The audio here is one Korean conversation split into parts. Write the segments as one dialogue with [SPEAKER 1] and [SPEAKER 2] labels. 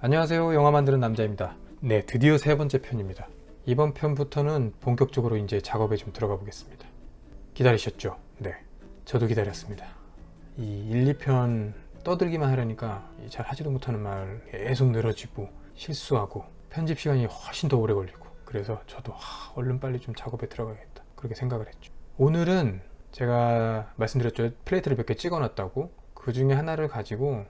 [SPEAKER 1] 안녕하세요. 영화 만드는 남자입니다. 네, 드디어 세 번째 편입니다. 이번 편부터는 본격적으로 이제 작업에 좀 들어가 보겠습니다. 기다리셨죠? 네, 저도 기다렸습니다. 이 1, 2편 떠들기만 하려니까 잘 하지도 못하는 말 계속 늘어지고 실수하고 편집 시간이 훨씬 더 오래 걸리고, 그래서 저도 얼른 빨리 좀 작업에 들어가야겠다, 그렇게 생각을 했죠. 오늘은 제가 말씀드렸죠, 플레이트를 몇 개 찍어놨다고. 그 중에 하나를 가지고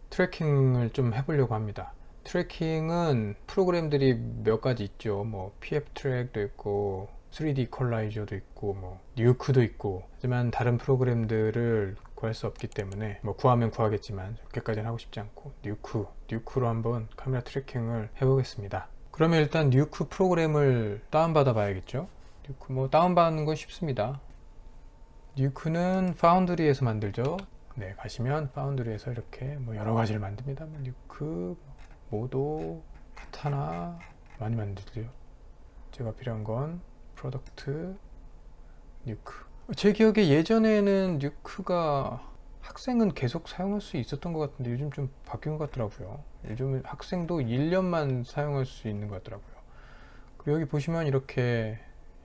[SPEAKER 1] 트래킹을 좀 해보려고 합니다. 트래킹은 프로그램들이 몇 가지 있죠. 뭐 PF 트랙도 있고 3D 컬라이저도 있고 뭐 뉴크도 있고, 하지만 다른 프로그램들을 구할 수 없기 때문에 뭐 구하면 구하겠지만 그렇게까지는 하고 싶지 않고 뉴크로 한번 카메라 트래킹을 해보겠습니다. 그러면 일단 뉴크 프로그램을 다운받아 봐야겠죠. 뉴크 뭐 다운받는 건 쉽습니다. 뉴크는 파운드리에서 만들죠. 네, 가시면 파운드리에서 이렇게 뭐 여러 가지를 만듭니다. 뉴크, 모도, 카타나 많이 만들죠. 제가 필요한 건 프로덕트, 뉴크. 제 기억에 예전에는 뉴크가 학생은 계속 사용할 수 있었던 것 같은데 요즘 좀 바뀐 것 같더라고요. 요즘 학생도 1년만 사용할 수 있는 것 같더라고요. 그리고 여기 보시면 이렇게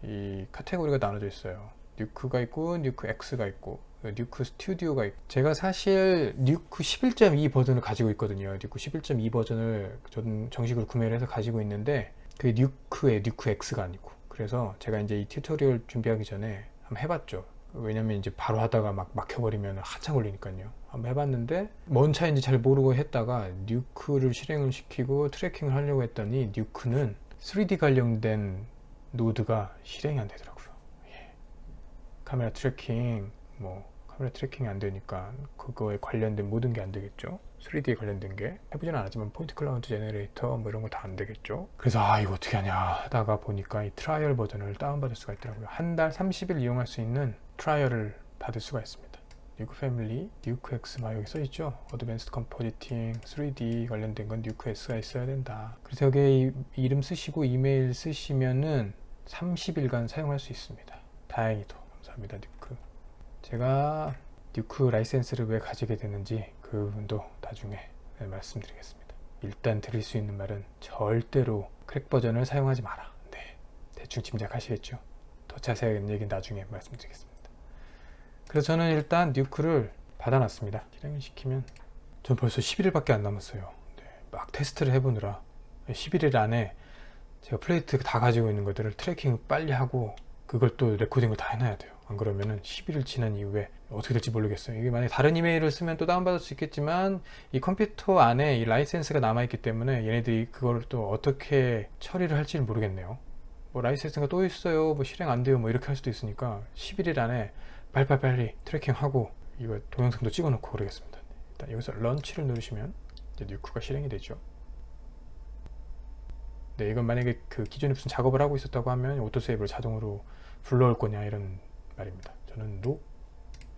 [SPEAKER 1] 이 카테고리가 나눠져 있어요. 뉴크가 있고 뉴크 X가 있고 뉴크 스튜디오가 있고, 제가 사실 뉴크 11.2 버전을 가지고 있거든요. 뉴크 11.2 버전을 저는 정식으로 구매를 해서 가지고 있는데 그게 뉴크의 뉴크 X가 아니고, 그래서 제가 이제 이 튜토리얼 준비하기 전에 한번 해봤죠. 왜냐면 이제 바로 하다가 막 막혀버리면 한참 걸리니까요. 한번 해봤는데 뭔 차인지 잘 모르고 했다가 뉴크를 실행을 시키고 트래킹을 하려고 했더니 뉴크는 3D 관련된 노드가 실행이 안 되더라고요. 카메라 트래킹 카메라 트래킹이 안 되니까 그거에 관련된 모든 게 안 되겠죠. 3D에 관련된 게 해보지는 않았지만 포인트 클라우드 제너레이터 뭐 이런 거 다 안 되겠죠. 그래서 이거 어떻게 하냐 하다가 보니까 이 트라이얼 버전을 다운받을 수가 있더라고요. 한 달 30일 이용할 수 있는 트라이얼을 받을 수가 있습니다. 뉴크 패밀리, 뉴크 X 여기 써있죠. 어드밴스드 컴포지팅 3D 관련된 건 뉴크 X가 있어야 된다. 그래서 여기에 이름 쓰시고 이메일 쓰시면은 30일간 사용할 수 있습니다. 다행히도. 감사합니다. 뉴크. 제가 뉴크 라이센스를 왜 가지게 되는지 그 부분도 나중에 말씀드리겠습니다. 일단 드릴 수 있는 말은 절대로 크랙 버전을 사용하지 마라. 네, 대충 짐작하시겠죠. 더 자세한 얘기는 나중에 말씀드리겠습니다. 그래서 저는 일단 뉴크를 받아놨습니다. 실행을 시키면 전 벌써 11일밖에 안 남았어요. 네, 막 테스트를 해보느라 11일 안에 제가 플레이트 다 가지고 있는 것들을 트래킹 빨리 하고 그걸 또 레코딩을 다 해놔야 돼요. 안 그러면은 11일 지난 이후에 어떻게 될지 모르겠어요. 이게 만약에 다른 이메일을 쓰면 또 다운받을 수 있겠지만 이 컴퓨터 안에 이 라이센스가 남아있기 때문에 얘네들이 그걸 또 어떻게 처리를 할지는 모르겠네요. 뭐 라이센스가 또 있어요, 뭐 실행 안 돼요, 뭐 이렇게 할 수도 있으니까 11일 안에 빨리 트래킹하고 이거 동영상도 찍어놓고 그러겠습니다. 일단 여기서 런치를 누르시면 이제 뉴크가 실행이 되죠. 네, 이건 만약에 그 기존에 무슨 작업을 하고 있었다고 하면 오토세이브를 자동으로 불러올 거냐 이런 말입니다. 저는 NO.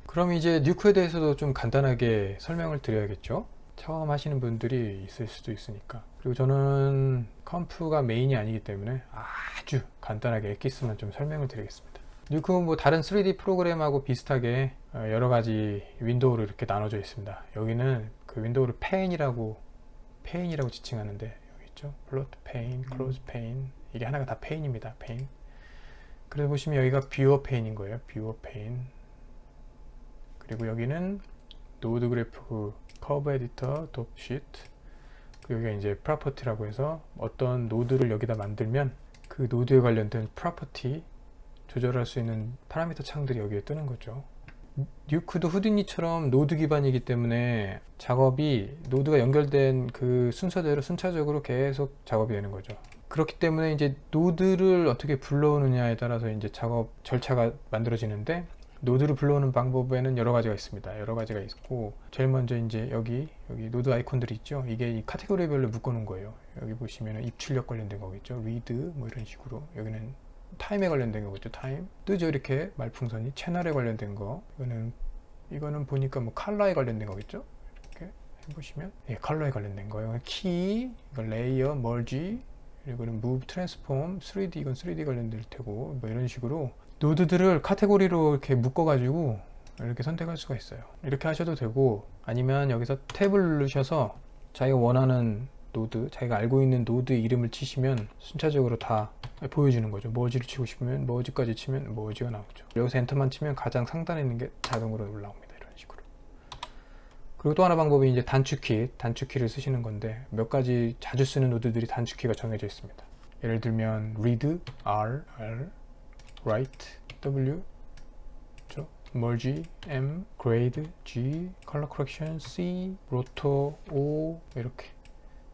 [SPEAKER 1] 그럼 이제 뉴크에 대해서도 좀 간단하게 설명을 드려야겠죠. 처음 하시는 분들이 있을 수도 있으니까. 그리고 저는 컴프가 메인이 아니기 때문에 아주 간단하게 엑기스만 좀 설명을 드리겠습니다. 뉴크는 뭐 다른 3D 프로그램하고 비슷하게 여러 가지 윈도우로 이렇게 나눠져 있습니다. 여기는 그 윈도우를 페인이라고 지칭하는데 여기 있죠. 플로트 페인, 클로즈 페인, 이게 하나가 다 페인입니다. 페인. 그래서 보시면 여기가 뷰어 페인인 거예요. 뷰어 페인. 그리고 여기는 노드 그래프, 커브 에디터, 톱 시트. 그리고 여기가 이제 프로퍼티라고 해서 어떤 노드를 여기다 만들면 그 노드에 관련된 프로퍼티 조절할 수 있는 파라미터 창들이 여기에 뜨는 거죠. 뉴크도 후디니처럼 노드 기반이기 때문에 작업이 노드가 연결된 그 순서대로 순차적으로 계속 작업이 되는 거죠. 그렇기 때문에 이제 노드를 어떻게 불러오느냐에 따라서 이제 작업 절차가 만들어지는데, 노드를 불러오는 방법에는 여러 가지가 있습니다. 여러 가지가 있고, 제일 먼저 이제 여기 노드 아이콘들이 있죠. 이게 이 카테고리별로 묶어 놓은 거예요. 여기 보시면은 입출력 관련된 거겠죠. 리드 뭐 이런 식으로. 여기는 타임에 관련된 거겠죠. 타임 뜨죠. 이렇게 말풍선이 채널에 관련된 거. 이거는 보니까 뭐 컬러에 관련된 거겠죠. 이렇게 해보시면 컬러에 관련된 거. 이건 키, 이건 레이어, 멀지, 그리고는 move, transform, 3D, 이건 3D 관련될 테고, 뭐 이런 식으로 노드들을 카테고리로 이렇게 묶어 가지고 이렇게 선택할 수가 있어요. 이렇게 하셔도 되고, 아니면 여기서 탭을 누르셔서 자기가 원하는 노드, 자기가 알고 있는 노드의 이름을 치시면 순차적으로 다 보여주는 거죠. 머지를 치고 싶으면 머지까지 치면 머지가 나오죠. 여기서 엔터만 치면 가장 상단에 있는 게 자동으로 올라옵니다. 이런 식으로. 그리고 또 하나 방법이 이제 단축키를 쓰시는 건데 몇 가지 자주 쓰는 노드들이 단축키가 정해져 있습니다. 예를 들면 read, R, write, W, merge, M, grade, G, color correction, C, roto, O 이렇게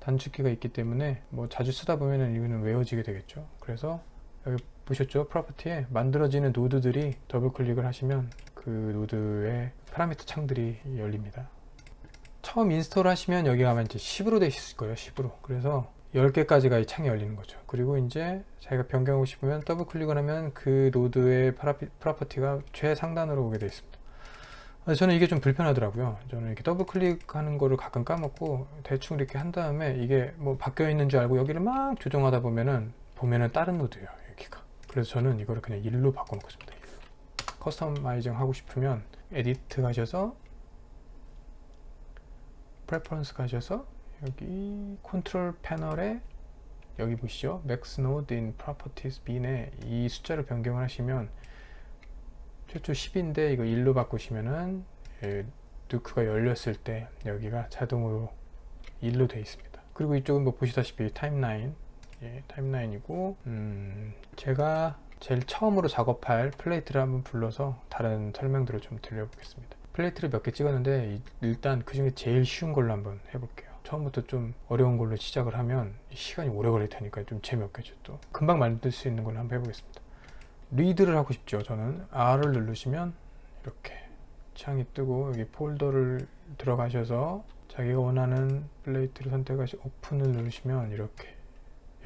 [SPEAKER 1] 단축키가 있기 때문에 뭐 자주 쓰다 보면은 이거는 외워지게 되겠죠. 그래서 여기 보셨죠? 프로퍼티에 만들어지는 노드들이 더블 클릭을 하시면 그 노드의 파라미터 창들이 열립니다. 처음 인스톨 하시면 여기 가면 이제 10으로 되어 있을 거예요. 10으로. 그래서 10개까지가 이 창이 열리는 거죠. 그리고 이제 자기가 변경하고 싶으면 더블 클릭을 하면 그 노드의 프로퍼티가 최상단으로 오게 되어 있습니다. 저는 이게 좀 불편하더라고요. 저는 이렇게 더블 클릭하는 거를 가끔 까먹고 대충 이렇게 한 다음에 이게 뭐 바뀌어 있는 줄 알고 여기를 막 조정하다 보면은 다른 노드예요. 여기가. 그래서 저는 이거를 그냥 1로 바꿔놓고 있습니다. 1로. 커스터마이징 하고 싶으면 에디트 가셔서 프레퍼런스 가셔서 여기 컨트롤 패널에 여기 보시죠. Max Node in Properties Bin에 이 숫자를 변경을 하시면 최초 10인데 이거 1로 바꾸시면은 누크가 열렸을 때 여기가 자동으로 1로 되어 있습니다. 그리고 이쪽은 뭐 보시다시피 타임라인, 타임라인이고 제가 제일 처음으로 작업할 플레이트를 한번 불러서 다른 설명들을 좀 들려보겠습니다. 플레이트를 몇 개 찍었는데 일단 그 중에 제일 쉬운 걸로 한번 해볼게요. 처음부터 좀 어려운 걸로 시작을 하면 시간이 오래 걸릴 테니까 좀 재미없겠죠. 또 금방 만들 수 있는 걸로 한번 해보겠습니다. 리드를 하고 싶죠. 저는 R을 누르시면 이렇게 창이 뜨고 여기 폴더를 들어가셔서 자기가 원하는 플레이트를 선택하시 오픈을 누르시면 이렇게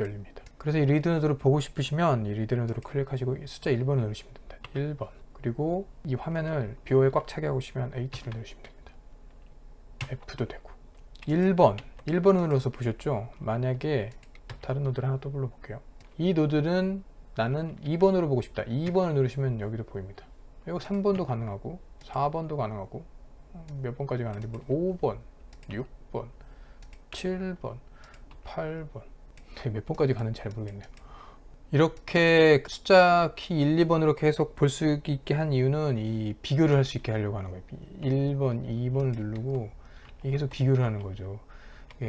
[SPEAKER 1] 열립니다. 그래서 이 리드 노드를 보고 싶으시면 이 리드 노드를 클릭하시고 숫자 1번을 누르시면 됩니다. 1번. 그리고 이 화면을 뷰어에 꽉 차게 하고 싶으면 H를 누르시면 됩니다. F도 되고 1번을 눌러서 보셨죠? 만약에 다른 노드를 하나 또 불러볼게요. 이 노드는 나는 2번으로 보고 싶다. 2번을 누르시면 여기도 보입니다. 이거 3번도 가능하고 4번도 가능하고 몇 번까지 가는지 5번, 6번, 7번, 8번 몇 번까지 가는지 잘 모르겠네요. 이렇게 숫자 키 1, 2번으로 계속 볼 수 있게 한 이유는 이 비교를 할 수 있게 하려고 하는 거예요. 1번, 2번을 누르고 계속 비교를 하는 거죠.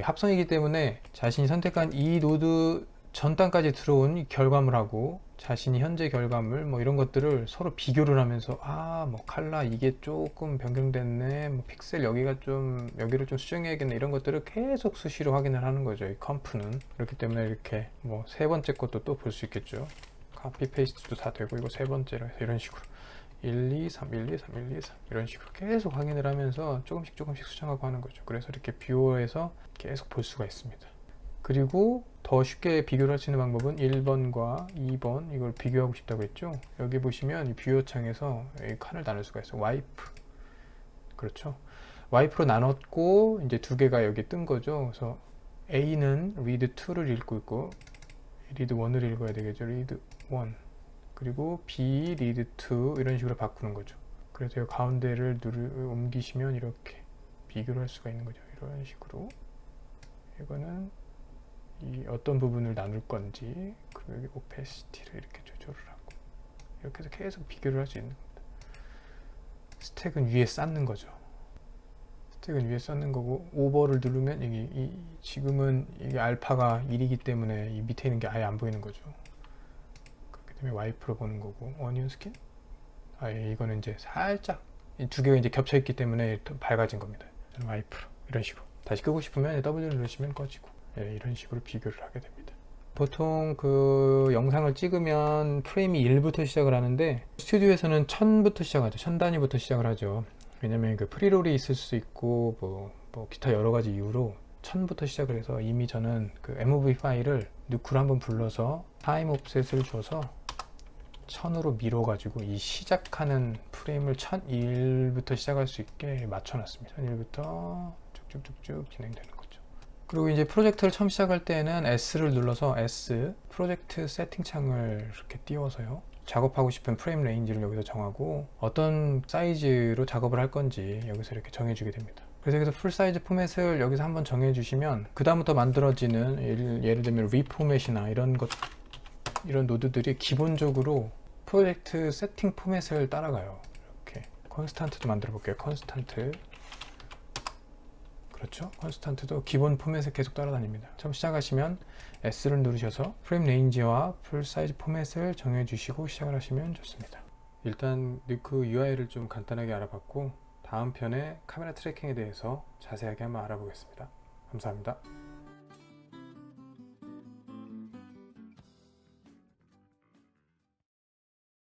[SPEAKER 1] 합성이기 때문에 자신이 선택한 이 노드 전 단까지 들어온 결과물하고 자신이 현재 결과물 뭐 이런 것들을 서로 비교를 하면서 뭐 컬러 이게 조금 변경됐네, 뭐 픽셀 여기를 좀 수정해야겠네, 이런 것들을 계속 수시로 확인을 하는 거죠. 이 컴프는. 그렇기 때문에 이렇게 뭐 세 번째 것도 또 볼 수 있겠죠. 카피 페이스트도 다 되고 이거 세 번째로 해서 이런 식으로 1, 2, 3, 1, 2, 3, 1, 2, 3 이런 식으로 계속 확인을 하면서 조금씩 수정하고 하는 거죠. 그래서 이렇게 뷰어에서 계속 볼 수가 있습니다. 그리고 더 쉽게 비교를 할 수 있는 방법은 1번과 2번 이걸 비교하고 싶다고 했죠. 여기 보시면 이 뷰어 창에서 이 칸을 나눌 수가 있어요. 와이프. 그렇죠. 와이프로 나눴고 이제 두 개가 여기 뜬 거죠. 그래서 A는 read 2를 읽고 있고 read 1을 읽어야 되겠죠. read 1. 그리고 B read 2 이런 식으로 바꾸는 거죠. 그래서 이 가운데를 옮기시면 이렇게 비교를 할 수가 있는 거죠. 이런 식으로. 이거는 이 어떤 부분을 나눌 건지, 그리고 여기 오페시티를 이렇게 조절을 하고 이렇게 해서 계속 비교를 할 수 있는 겁니다. 스택은 위에 쌓는 거죠. 스택은 위에 쌓는 거고 오버를 누르면 지금은 이게 알파가 1이기 때문에 이 밑에 있는 게 아예 안 보이는 거죠. 그렇기 때문에 와이프로 보는 거고 어니언 스킨? 이거는 이제 살짝 이 두 개가 이제 겹쳐 있기 때문에 더 밝아진 겁니다. 와이프로 이런 식으로 다시 끄고 싶으면 W를 누르시면 꺼지고 이런 식으로 비교를 하게 됩니다. 보통 그 영상을 찍으면 프레임이 1부터 시작을 하는데 스튜디오에서는 1000부터 시작하죠. 1000단위부터 시작을 하죠. 왜냐면 그 프리롤이 있을 수 있고 뭐 기타 여러 가지 이유로 1000부터 시작을 해서 이미 저는 그 MOV 파일을 누크를 한번 불러서 타임 옵셋을 줘서 1000으로 밀어가지고 이 시작하는 프레임을 1001부터 시작할 수 있게 맞춰놨습니다. 1001부터 쭉쭉쭉쭉 진행되는 거죠. 그리고 이제 프로젝트를 처음 시작할 때는 S를 눌러서 S 프로젝트 세팅 창을 이렇게 띄워서요. 작업하고 싶은 프레임 레인지를 여기서 정하고 어떤 사이즈로 작업을 할 건지 여기서 이렇게 정해주게 됩니다. 그래서 여기서 풀 사이즈 포맷을 여기서 한번 정해주시면 그 다음부터 만들어지는 예를 들면 리포맷이나 이런 노드들이 기본적으로 프로젝트 세팅 포맷을 따라가요. 이렇게 컨스탄트도 만들어 볼게요. 컨스탄트. 그렇죠? 컨스탄트도 기본 포맷을 계속 따라다닙니다. 처음 시작하시면 S를 누르셔서 프레임 레인지와 풀 사이즈 포맷을 정해 주시고 시작을 하시면 좋습니다. 일단 느크 UI를 좀 간단하게 알아봤고 다음 편에 카메라 트래킹에 대해서 자세하게 한번 알아보겠습니다. 감사합니다.